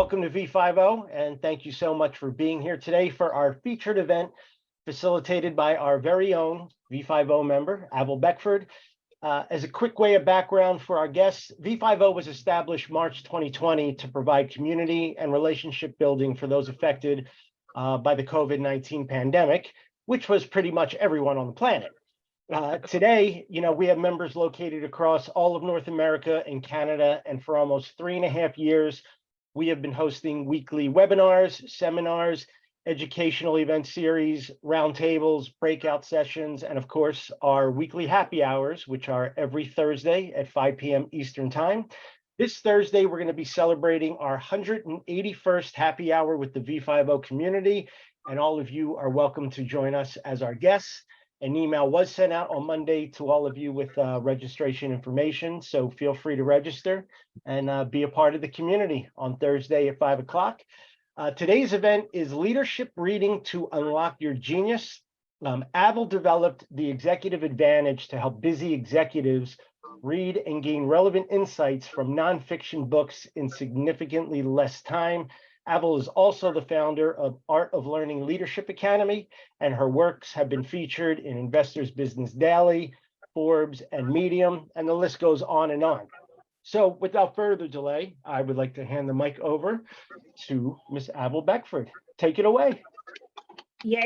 welcome to V50, and thank you so much for being here today for our featured event facilitated by our very own V50 member, Avil Beckford. As a quick way of background for our guests, V50 was established March 2020 to provide community and relationship building for those affected by the COVID-19 pandemic, which was pretty much everyone on the planet. Today, we have members located across all of North America and Canada, and for almost 3.5 years, we have been hosting weekly webinars, seminars, educational event series, roundtables, breakout sessions, and of course, our weekly happy hours, which are every Thursday at 5 p.m. Eastern Time. This Thursday, we're going to be celebrating our 181st happy hour with the V50 community, and all of you are welcome to join us as our guests. An email was sent out on Monday to all of you with registration information, so feel free to register and be a part of the community on Thursday at 5 o'clock. Today's event is Leadership Reading to Unlock Your Genius. Avil developed the executive advantage to help busy executives read and gain relevant insights from nonfiction books in significantly less time. Avil is also the founder of Art of Learning Leadership Academy, and her works have been featured in Investors Business Daily, Forbes, and Medium, and the list goes on and on. So without further delay, I would like to hand the mic over to Ms. Avil Beckford. Take it away. Yeah,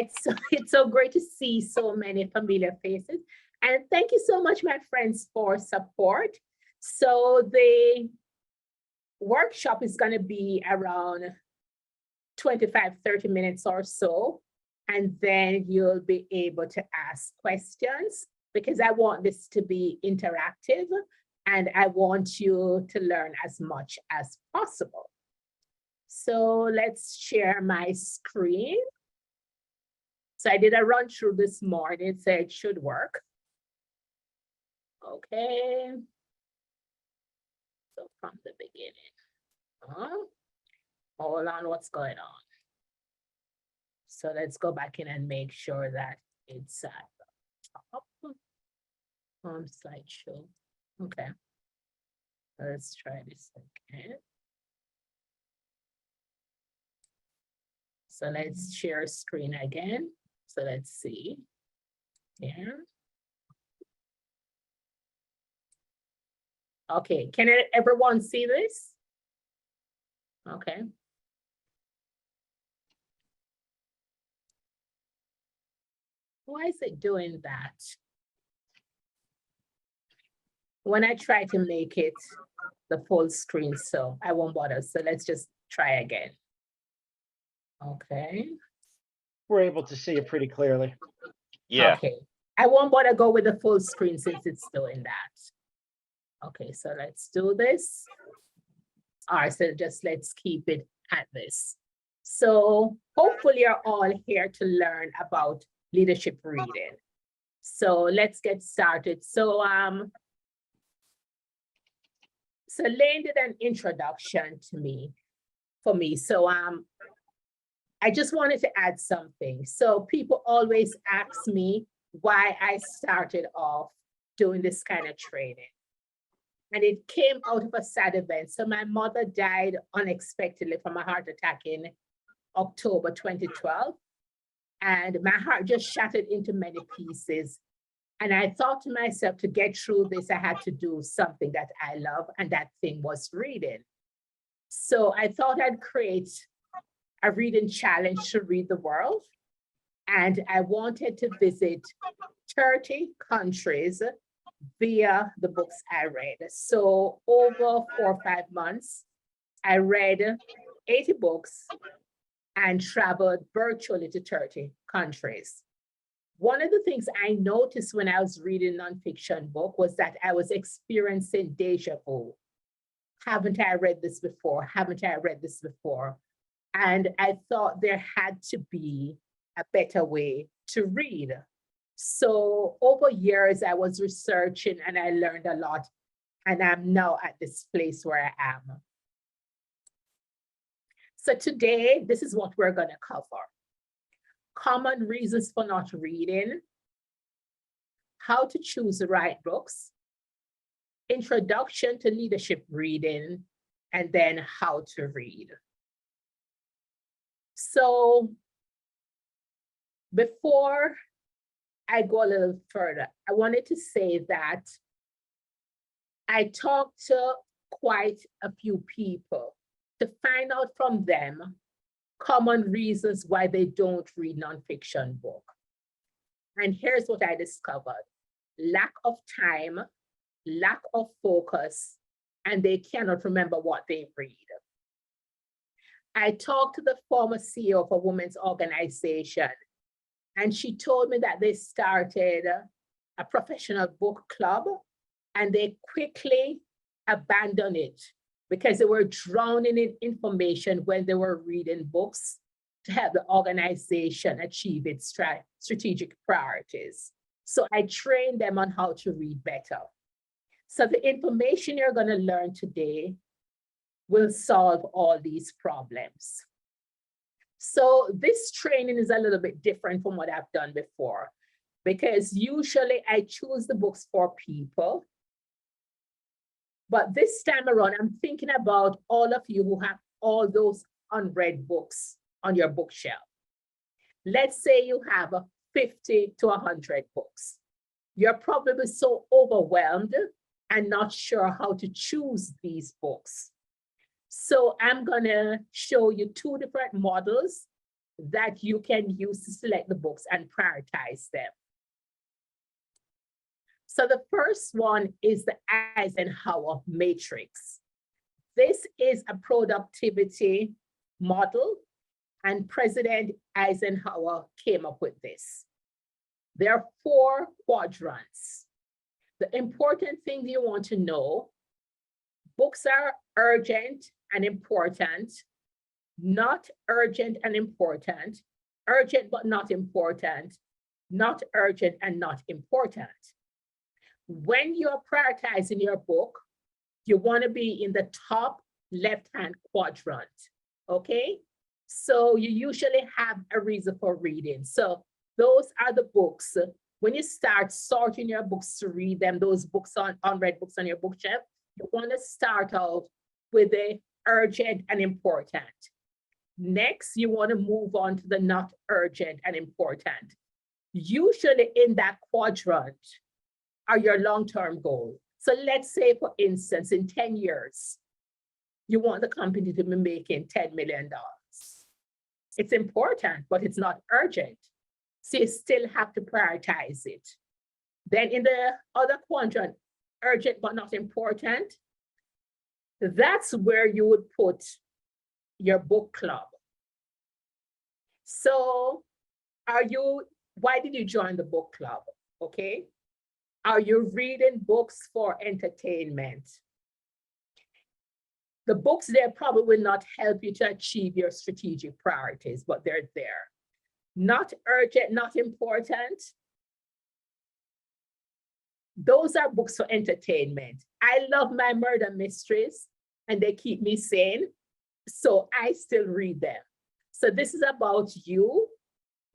it's so great to see so many familiar faces. And thank you so much, my friends, for support. So the workshop is going to be around 25-30 minutes or so, and then you'll be able to ask questions because I want this to be interactive and I want you to learn as much as possible. So let's share my screen. So I did a run through this morning, so it should work. Okay. So from the beginning. Hold on, what's going on? So let's go back in and make sure that it's at the top. Slideshow. Okay. Let's try this again. So let's share screen again. So let's see here. Okay, can everyone see this? Okay. Why is it doing that? When I try to make it the full screen, so I won't bother. So let's just try again. Okay. We're able to see it pretty clearly. Yeah. Okay. I won't bother go with the full screen since it's doing that. Okay, so let's do this. All right, so just let's keep it at this. So hopefully you're all here to learn about leadership reading. So let's get started. So Lane did an introduction for me. So I just wanted to add something. So people always ask me why I started off doing this kind of training. And it came out of a sad event. So my mother died unexpectedly from a heart attack in October 2012. And my heart just shattered into many pieces. And I thought to myself, to get through this, I had to do something that I love, and that thing was reading. So I thought I'd create a reading challenge to read the world. And I wanted to visit 30 countries via the books I read. So over 4 or 5 months, I read 80 books and traveled virtually to 30 countries. One of the things I noticed when I was reading a nonfiction book was that I was experiencing deja vu. Haven't I read this before? Haven't I read this before? And I thought there had to be a better way to read. So over years, I was researching and I learned a lot. And I'm now at this place where I am. So today, this is what we're going to cover. Common reasons for not reading, how to choose the right books, introduction to leadership reading, and then how to read. So before I go a little further, I wanted to say that I talked to quite a few people to find out from them common reasons why they don't read nonfiction book. And here's what I discovered: lack of time, lack of focus, and they cannot remember what they read. I talked to the former CEO of a women's organization, and she told me that they started a professional book club, and they quickly abandoned it because they were drowning in information when they were reading books to help the organization achieve its strategic priorities. So I trained them on how to read better. So the information you're going to learn today will solve all these problems. So this training is a little bit different from what I've done before, because usually I choose the books for people. But this time around, I'm thinking about all of you who have all those unread books on your bookshelf. Let's say you have 50 to 100 books. You're probably so overwhelmed and not sure how to choose these books. So I'm gonna show you two different models that you can use to select the books and prioritize them. So the first one is the Eisenhower matrix. This is a productivity model, and President Eisenhower came up with this. There are 4 quadrants. The important thing you want to know: books are urgent and important, not urgent and important, urgent but not important, not urgent and not important. When you're prioritizing your book, you want to be in the top left-hand quadrant, okay? So you usually have a reason for reading. So those are the books. When you start sorting your books to read them, those books unread books on your bookshelf, you want to start out with the urgent and important. Next, you want to move on to the not urgent and important. Usually in that quadrant are your long-term goals. So let's say, for instance, in 10 years, you want the company to be making $10 million. It's important, but it's not urgent. So you still have to prioritize it. Then in the other quadrant, urgent but not important, that's where you would put your book club. So why did you join the book club? Okay. Are you reading books for entertainment? The books there probably will not help you to achieve your strategic priorities, but they're there. Not urgent, not important. Those are books for entertainment. I love my murder mysteries and they keep me sane, so I still read them. So this is about you,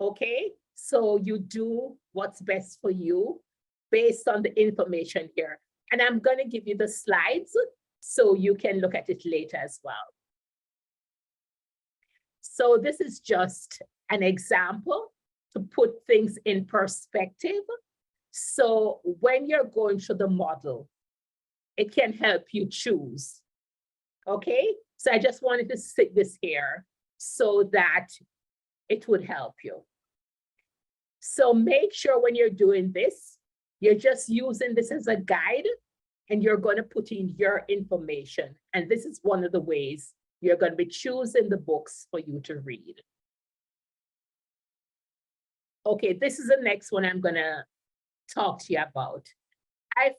okay? So you do what's best for you based on the information here. And I'm going to give you the slides so you can look at it later as well. So this is just an example to put things in perspective. So when you're going through the model, it can help you choose. Okay, so I just wanted to stick this here so that it would help you. So make sure when you're doing this, you're just using this as a guide and you're going to put in your information. And this is one of the ways you're going to be choosing the books for you to read. Okay, this is the next one I'm going to talk to you about. I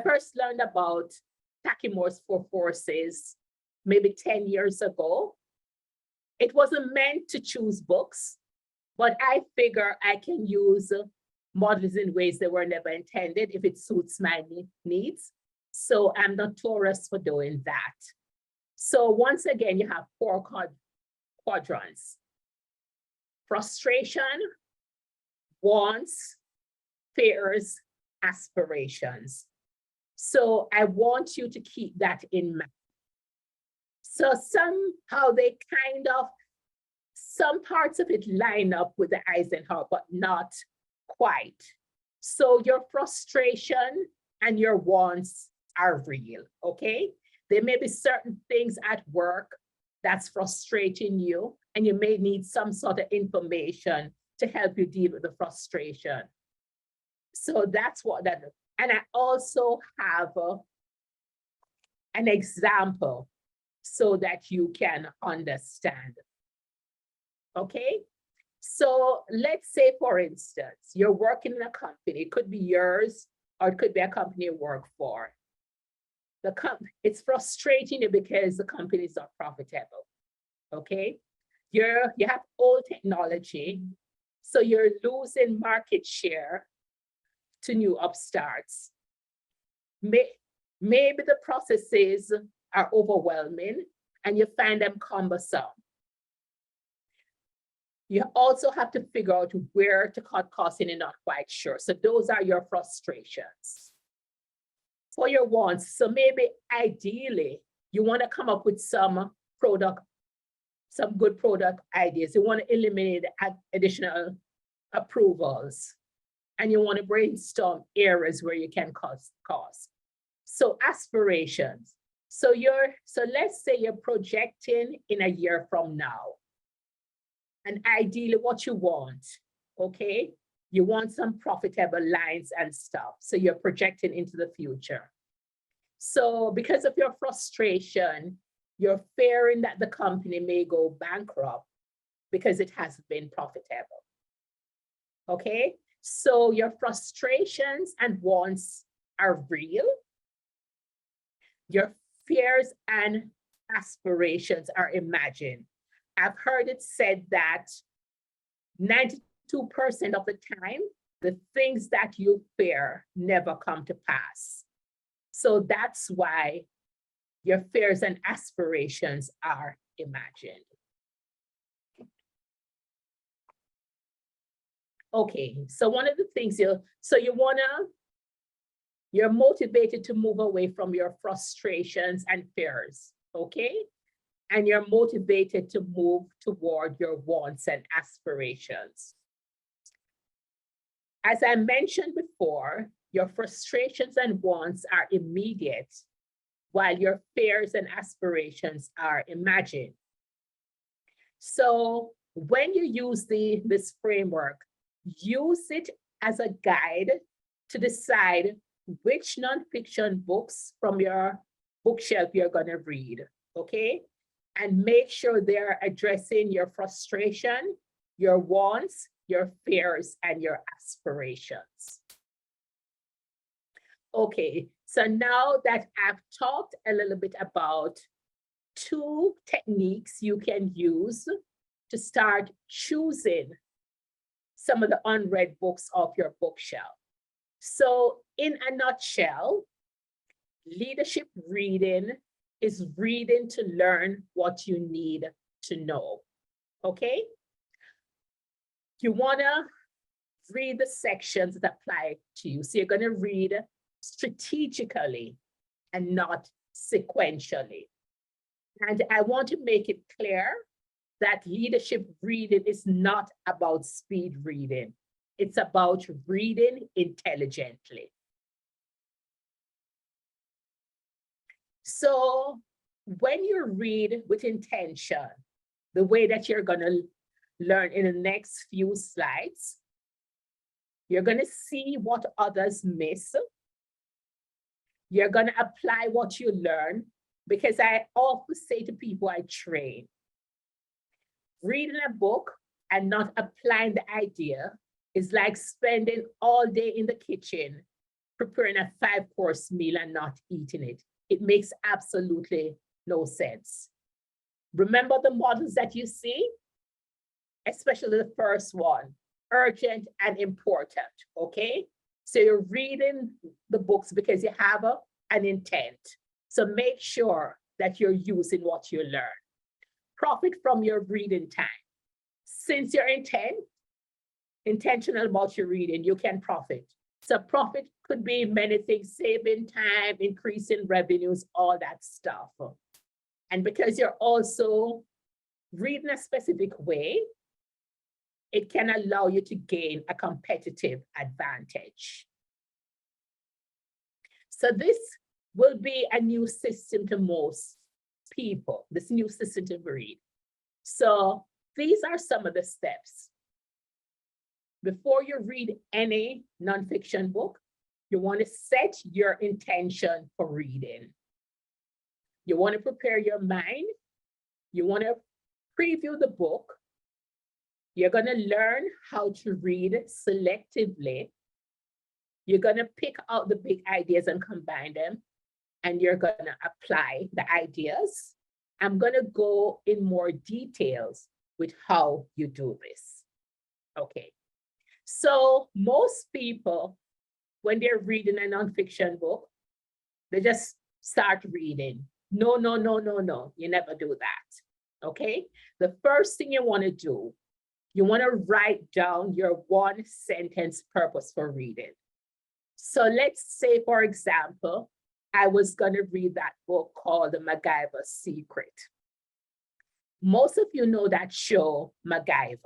first learned about Takimore's 4 forces maybe 10 years ago. It wasn't meant to choose books, but I figure I can use models in ways that were never intended if it suits my needs. So I'm notorious for doing that. So once again, you have 4 quadrants: frustration, wants, fears, aspirations. So I want you to keep that in mind. So somehow they kind of some parts of it line up with the Eisenhower, but not quite. So your frustration and your wants are real, okay? There may be certain things at work that's frustrating you, and you may need some sort of information to help you deal with the frustration. So that's what that is. And I also have an example so that you can understand. Okay? So let's say, for instance, you're working in a company. It could be yours, or it could be a company you work for. It's frustrating you because the company is not profitable. Okay? You have old technology, so you're losing market share to new upstarts. Maybe the processes are overwhelming and you find them cumbersome. You also have to figure out where to cut costs and you're not quite sure. So those are your frustrations. For your wants, so maybe ideally, you want to come up with some good product ideas. You want to eliminate additional approvals. And you want to brainstorm areas where you can cut costs. So aspirations. So let's say you're projecting in a year from now. And ideally what you want, okay? You want some profitable lines and stuff. So you're projecting into the future. So because of your frustration, you're fearing that the company may go bankrupt because it hasn't been profitable. Okay? So your frustrations and wants are real. Your fears and aspirations are imagined. I've heard it said that 92% of the time, the things that you fear never come to pass. So that's why your fears and aspirations are imagined. Okay, so one of the things you're motivated to move away from your frustrations and fears, okay? And you're motivated to move toward your wants and aspirations. As I mentioned before, your frustrations and wants are immediate, while your fears and aspirations are imagined. So when you use this framework, use it as a guide to decide which nonfiction books from your bookshelf you're going to read, okay? And make sure they're addressing your frustration, your wants, your fears, and your aspirations. Okay, so now that I've talked a little bit about 2 techniques you can use to start choosing some of the unread books off your bookshelf. So in a nutshell, leadership reading is reading to learn what you need to know, okay? You wanna read the sections that apply to you. So you're gonna read strategically and not sequentially. And I want to make it clear that leadership reading is not about speed reading. It's about reading intelligently. So when you read with intention, the way that you're going to learn in the next few slides, you're going to see what others miss. You're going to apply what you learn, because I often say to people I train, reading a book and not applying the idea is like spending all day in the kitchen preparing a 5-course meal and not eating it. It makes absolutely no sense. Remember the models that you see, especially the first one, urgent and important, okay? So you're reading the books because you have an intent. So make sure that you're using what you learn. Profit from your reading time. Since you're intentional about your reading, you can profit. So profit could be many things: saving time, increasing revenues, all that stuff. And because you're also read in a specific way, it can allow you to gain a competitive advantage. So this will be a new system to most people, this new system to read. So these are some of the steps. Before you read any nonfiction book, you want to set your intention for reading. You want to prepare your mind. You want to preview the book. You're going to learn how to read selectively. You're going to pick out the big ideas and combine them, and you're going to apply the ideas. I'm going to go in more details with how you do this. Okay. So most people, when they're reading a nonfiction book, they just start reading. No. You never do that. Okay. The first thing you want to do, you want to write down your one sentence purpose for reading. So let's say, for example, I was going to read that book called The MacGyver's Secret. Most of you know that show, MacGyver,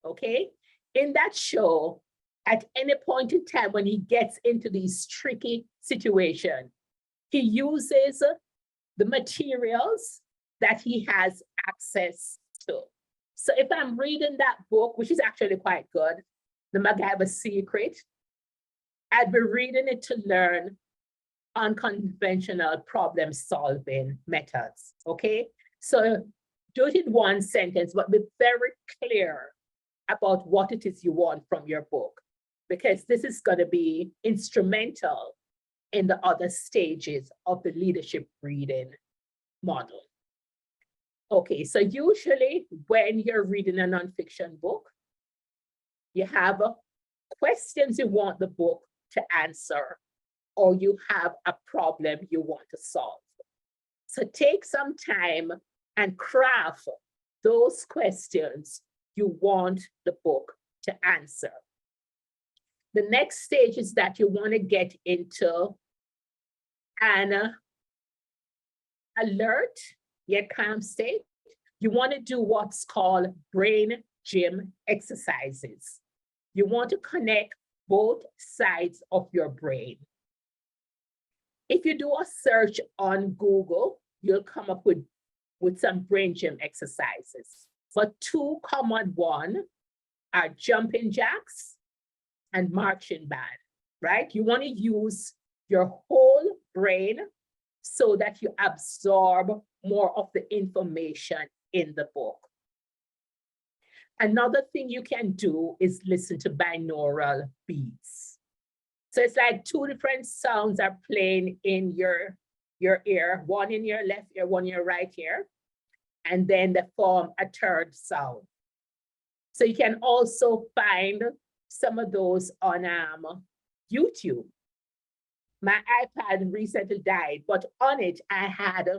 okay? In that show, at any point in time when he gets into these tricky situations, he uses the materials that he has access to. So if I'm reading that book, which is actually quite good, The MacGyver's Secret, I'd be reading it to learn unconventional problem-solving methods, okay? So do it in one sentence, but be very clear about what it is you want from your book, because this is going to be instrumental in the other stages of the leadership reading model. Okay, so usually when you're reading a nonfiction book, you have questions you want the book to answer, or you have a problem you want to solve. So take some time and craft those questions you want the book to answer. The next stage is that you want to get into an alert, yet calm state. You want to do what's called brain gym exercises. You want to connect both sides of your brain. If you do a search on Google, you'll come up with some brain gym exercises. But two common ones are jumping jacks and marching band, right? You want to use your whole brain so that you absorb more of the information in the book. Another thing you can do is listen to binaural beats. So it's like two different sounds are playing in your ear, one in your left ear, one in your right ear, and then they form a third sound. So you can also find some of those on YouTube. My iPad recently died, but on it, I had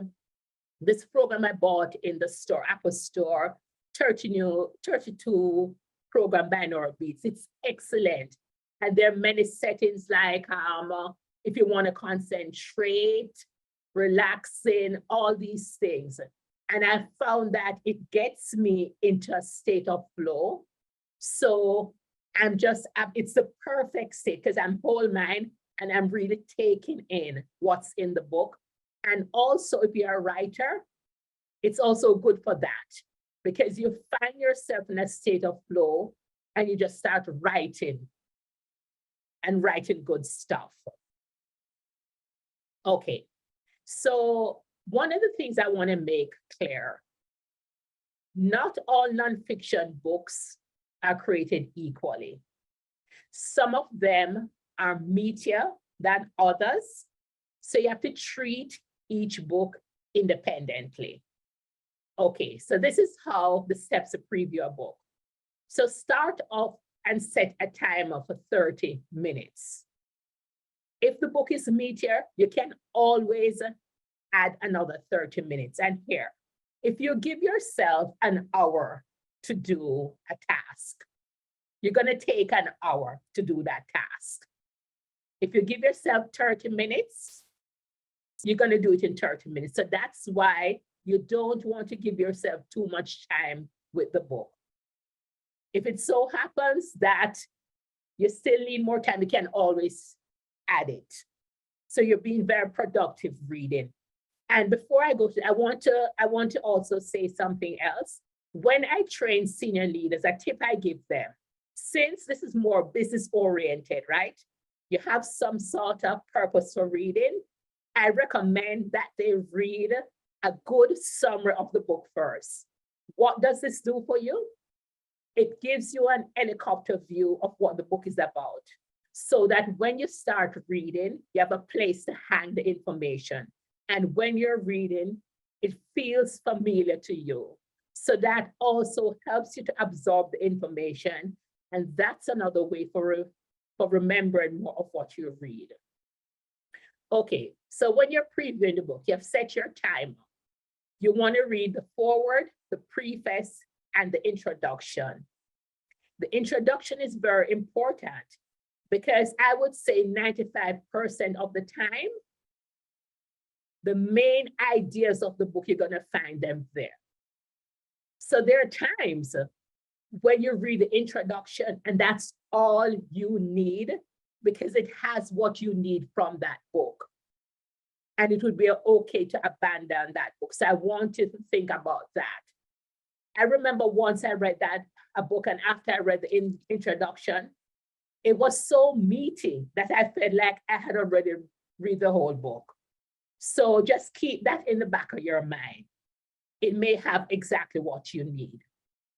this program I bought in the store, Apple Store, 32 program binaural beats. It's excellent. And there are many settings like if you want to concentrate, relaxing, all these things. And I found that it gets me into a state of flow. So it's the perfect state because I'm whole mind and I'm really taking in what's in the book. And also, if you're a writer, it's also good for that because you find yourself in a state of flow and you just start writing and writing good stuff. Okay, so one of the things I want to make clear, not all nonfiction books are created equally. Some of them are meatier than others, so you have to treat each book independently. Okay, so this is how the steps to preview a book. So start off and set a timer for 30 minutes. If the book is meatier, you can always add another 30 minutes. And here, if you give yourself an hour to do a task, you're going to take an hour to do that task. If you give yourself 30 minutes, you're going to do it in 30 minutes. So that's why you don't want to give yourself too much time with the book. If it so happens that you still need more time, you can always add it. So you're being very productive reading. And before I go to, I want to also say something else. When I train senior leaders, a tip I give them, since this is more business oriented, right? You have some sort of purpose for reading. I recommend that they read a good summary of the book first. What does this do for you? It gives you an helicopter view of what the book is about, so that when you start reading, you have a place to hang the information. And when you're reading, it feels familiar to you. So that also helps you to absorb the information. And that's another way for remembering more of what you read. Okay, so when you're previewing the book, you have set your timer. You want to read the foreword, the preface, and the introduction. The introduction is very important because I would say 95% of the time, the main ideas of the book, you're going to find them there. So there are times when you read the introduction and that's all you need because it has what you need from that book. And it would be okay to abandon that book. So I want you to think about that. I remember once I read a book, and after I read the introduction, it was so meaty that I felt like I had already read the whole book. So just keep that in the back of your mind. It may have exactly what you need.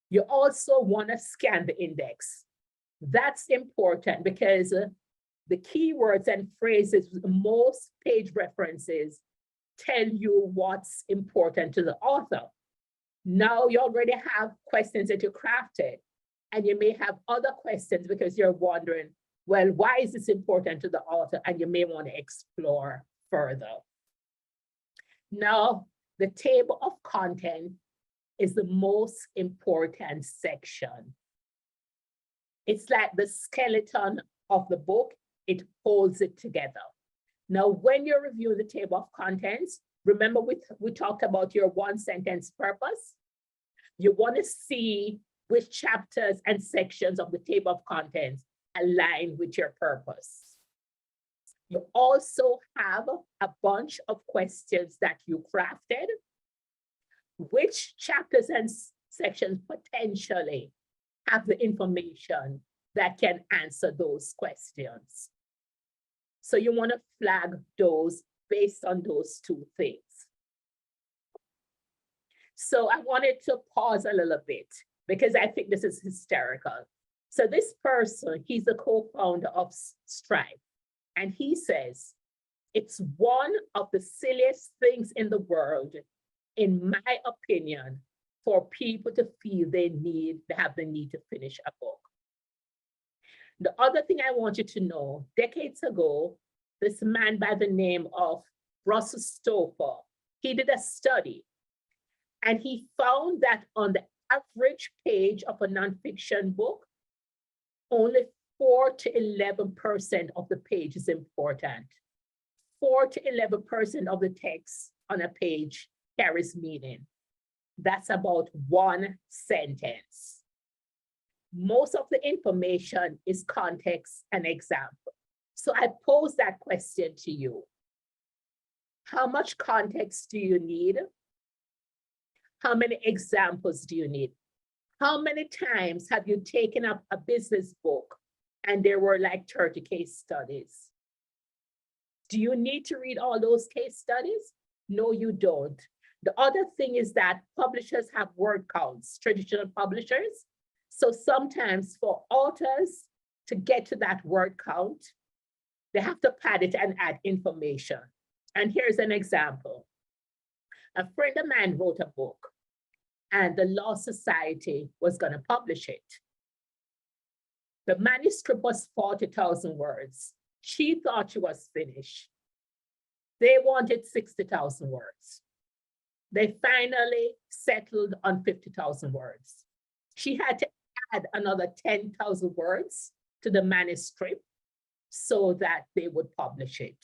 You also want to scan the index. That's important because the keywords and phrases, most page references tell you what's important to the author. Now you already have questions that you crafted, and you may have other questions because you're wondering, well, why is this important to the author? And you may want to explore further. Now, the table of content is the most important section. It's like the skeleton of the book. It holds it together. Now, when you're reviewing the table of contents, remember we talked about your one sentence purpose. You want to see which chapters and sections of the table of contents align with your purpose. You also have a bunch of questions that you crafted. Which chapters and sections potentially have the information that can answer those questions? So you want to flag those based on those two things. So I wanted to pause a little bit because I think this is hysterical. So this person, he's the co-founder of Stripe, and he says, it's one of the silliest things in the world, in my opinion, for people to feel they have the need to finish a book. The other thing I want you to know, decades ago, this man by the name of Russell Stover, he did a study, and he found that on the average page of a nonfiction book, only 4 to 11% of the page is important. 4 to 11% of the text on a page carries meaning. That's about one sentence. Most of the information is context and example. So I pose that question to you. How much context do you need? How many examples do you need? How many times have you taken up a business book and there were like 30 case studies? Do you need to read all those case studies? No, you don't. The other thing is that publishers have word counts, traditional publishers. So sometimes for authors to get to that word count, they have to pad it and add information. And here's an example. A friend of mine wrote a book, and the Law Society was going to publish it. The manuscript was 40,000 words. She thought she was finished. They wanted 60,000 words. They finally settled on 50,000 words. She had to add another 10,000 words to the manuscript so that they would publish it.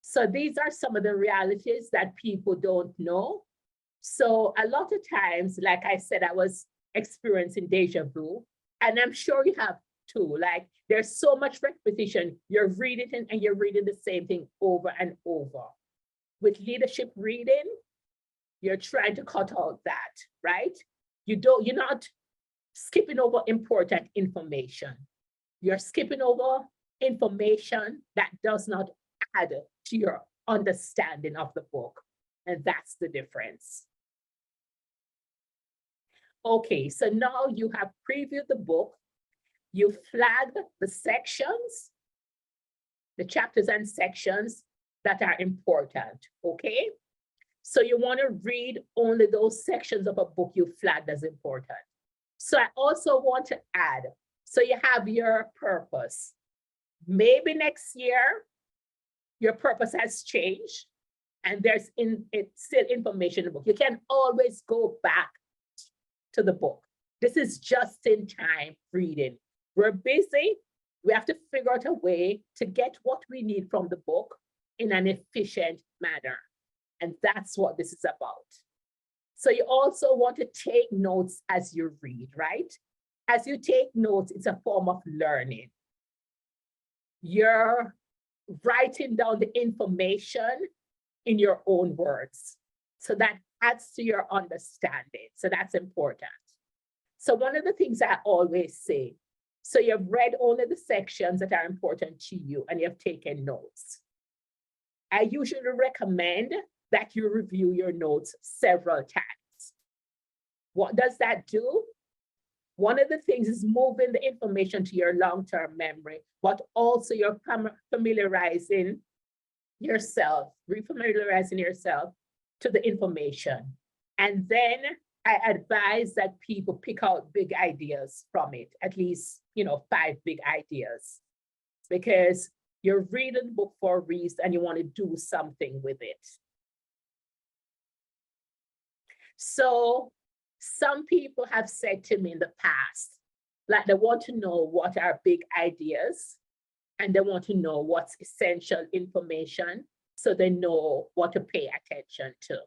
So these are some of the realities that people don't know. So a lot of times, like I said, I was experiencing deja vu, and I'm sure you have too. Like there's so much repetition. You're reading it and you're reading the same thing over and over. With leadership reading, you're trying to cut out that, right? You're not skipping over important information. You're skipping over information that does not add to your understanding of the book. And that's the difference. Okay, so now you have previewed the book. You flagged the sections, the chapters and sections that are important, okay? So you want to read only those sections of a book you flagged as important. So I also want to add, so you have your purpose. Maybe next year, your purpose has changed and it's still information in the book. You can always go back to the book. This is just in time reading. We're busy. We have to figure out a way to get what we need from the book in an efficient manner. And that's what this is about. So you also want to take notes as you read, right? As you take notes, it's a form of learning. You're writing down the information in your own words. So that adds to your understanding. So that's important. So one of the things I always say, so you've read only the sections that are important to you and you've taken notes. I usually recommend that you review your notes several times. What does that do? One of the things is moving the information to your long-term memory, but also you're familiarizing yourself, refamiliarizing yourself to the information. And then I advise that people pick out big ideas from it, at least, 5 big ideas, because you're reading the book for a reason and you want to do something with it. So some people have said to me in the past, like they want to know what are big ideas and they want to know what's essential information so they know what to pay attention to.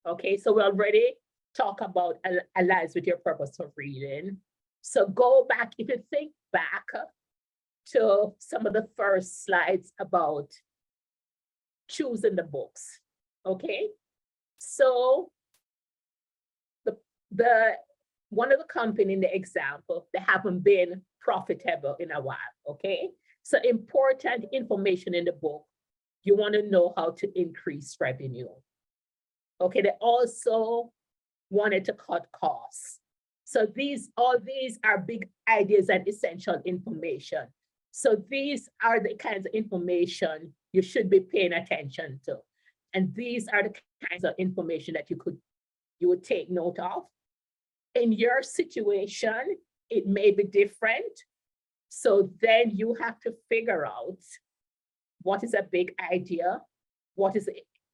Okay, so we already talked about aligns with your purpose of reading. So go back, if you think back to some of the first slides about choosing the books, okay? So the one of the company in the example, they haven't been profitable in a while, okay? So important information in the book, you want to know how to increase revenue. Okay, they also wanted to cut costs. So all these are big ideas and essential information. So these are the kinds of information you should be paying attention to. And these are the kinds of information that you would take note of. In your situation, it may be different. So then you have to figure out what is a big idea, what is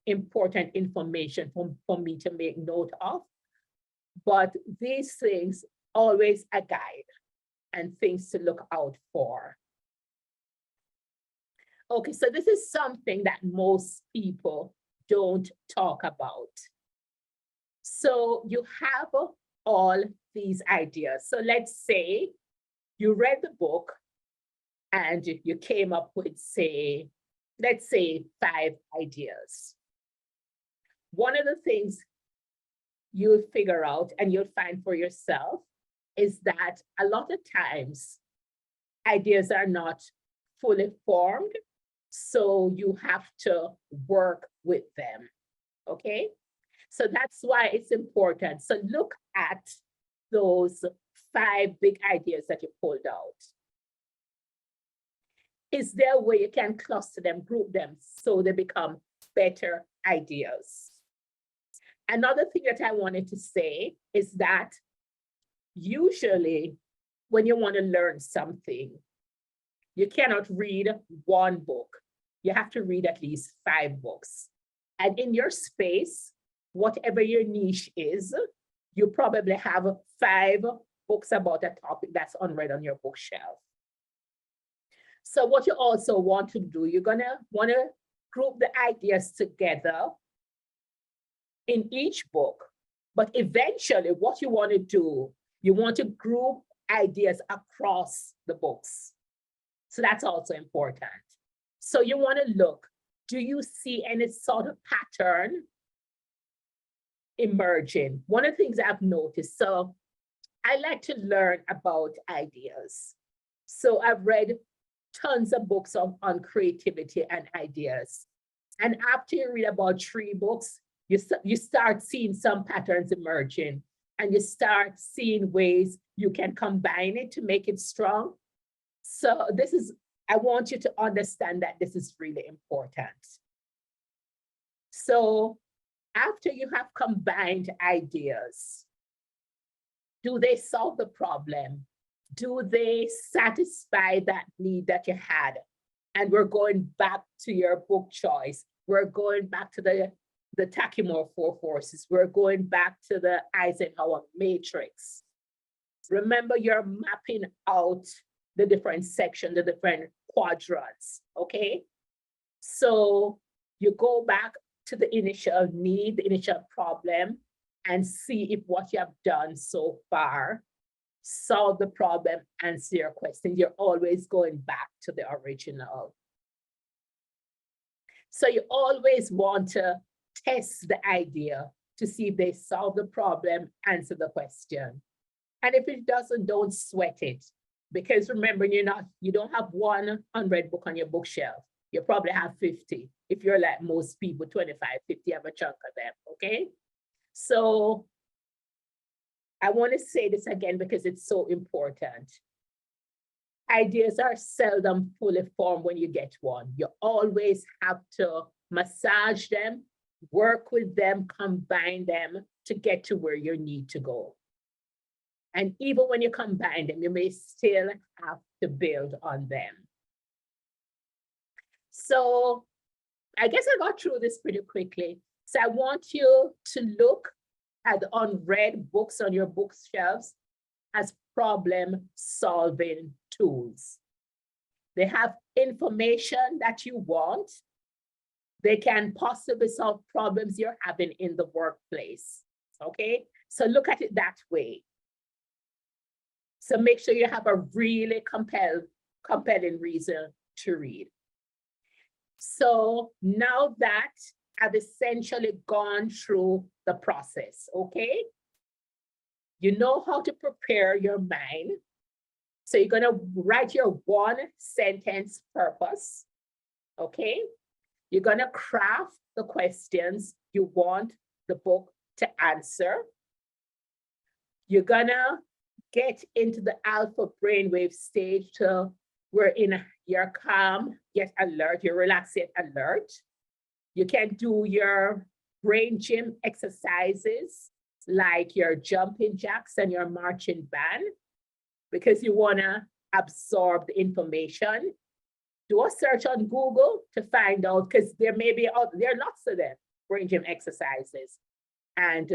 important information for me to make note of. But these things always a guide and things to look out for. Okay, so this is something that most people don't talk about. So you have all these ideas. So let's say you read the book and you came up with, let's say 5 ideas. One of the things you'll figure out and you'll find for yourself is that a lot of times ideas are not fully formed, so you have to work with them, okay? So that's why it's important. So look at those 5 big ideas that you pulled out. Is there a way you can cluster them, group them, so they become better ideas? Another thing that I wanted to say is that usually when you want to learn something, you cannot read 1 book. You have to read at least 5 books. And in your space, whatever your niche is, you probably have 5 books about a topic that's unread on your bookshelf. So what you also want to do, you're gonna want to group the ideas together in each book, but eventually what you want to do, you want to group ideas across the books. So that's also important. So you want to look, do you see any sort of pattern emerging? One of the things I've noticed, so I like to learn about ideas. So I've read tons of books on creativity and ideas. And after you read about 3 books, you start seeing some patterns emerging, and you start seeing ways you can combine it to make it strong. So I want you to understand that this is really important. So after you have combined ideas, do they solve the problem? Do they satisfy that need that you had? And we're going back to your book choice. We're going back to the Takimura 4 Forces. We're going back to the Eisenhower matrix. Remember, you're mapping out the different sections, the different quadrants, okay? So you go back to the initial need, the initial problem, and see if what you have done so far solve the problem, answer your question. You're always going back to the original. So you always want to test the idea to see if they solve the problem, answer the question. And if it doesn't, don't sweat it. Because remember, you don't have one unread book on your bookshelf. You probably have 50. If you're like most people, 25, 50, have a chunk of them, okay? So I want to say this again because it's so important. Ideas are seldom fully formed when you get one. You always have to massage them, work with them, combine them to get to where you need to go. And even when you combine them, you may still have to build on them. So I guess I got through this pretty quickly. So I want you to look at the unread books on your bookshelves as problem-solving tools. They have information that you want. They can possibly solve problems you're having in the workplace, okay? So look at it that way. So make sure you have a really compelling reason to read. So now that I've essentially gone through the process, okay? You know how to prepare your mind. So you're gonna write your 1-sentence purpose, okay? You're gonna craft the questions you want the book to answer. You're gonna get into the alpha brainwave stage to where you're calm, yet alert, you're relaxed yet alert. You can do your brain gym exercises like your jumping jacks and your marching band because you wanna absorb the information. Do a search on Google to find out, because there are lots of them, brain gym exercises and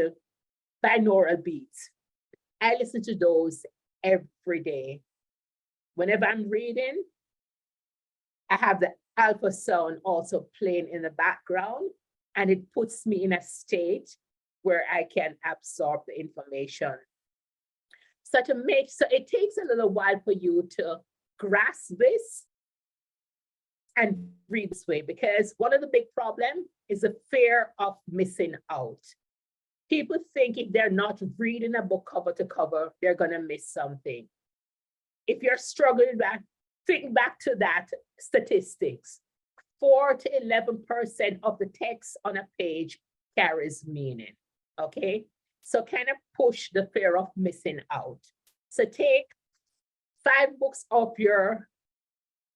binaural beats. I listen to those every day. Whenever I'm reading, I have the alpha sound also playing in the background, and it puts me in a state where I can absorb the information. So it takes a little while for you to grasp this and read this way, because one of the big problems is the fear of missing out. People think if they're not reading a book cover to cover, they're gonna miss something. If you're struggling with that, think back to that statistics. 4 to 11% of the text on a page carries meaning, okay? So kind of push the fear of missing out. So take 5 books off your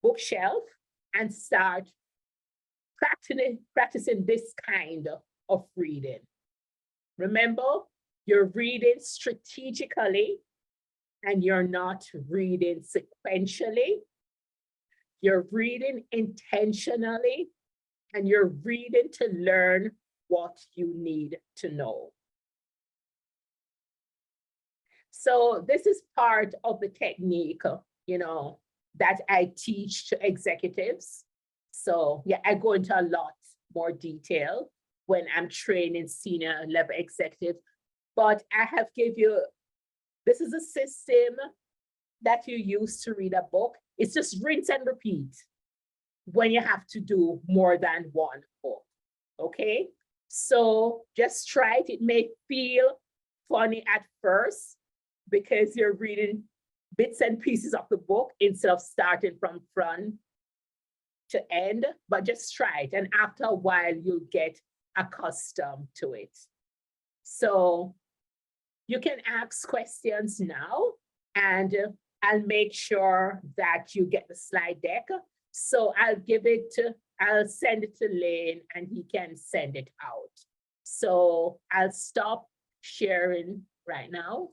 bookshelf and start practicing this kind of reading. Remember, you're reading strategically and you're not reading sequentially. You're reading intentionally and you're reading to learn what you need to know. So this is part of the technique, that I teach to executives. So yeah, I go into a lot more detail, when I'm training senior level executives. But I have give you, this is a system that you use to read a book. It's just rinse and repeat when you have to do more than one book, okay? So just try it. It may feel funny at first because you're reading bits and pieces of the book instead of starting from front to end, but just try it. And after a while, you'll get accustomed to it. So you can ask questions now, and I'll make sure that you get the slide deck. So I'll send it to Lane and he can send it out. So I'll stop sharing right now.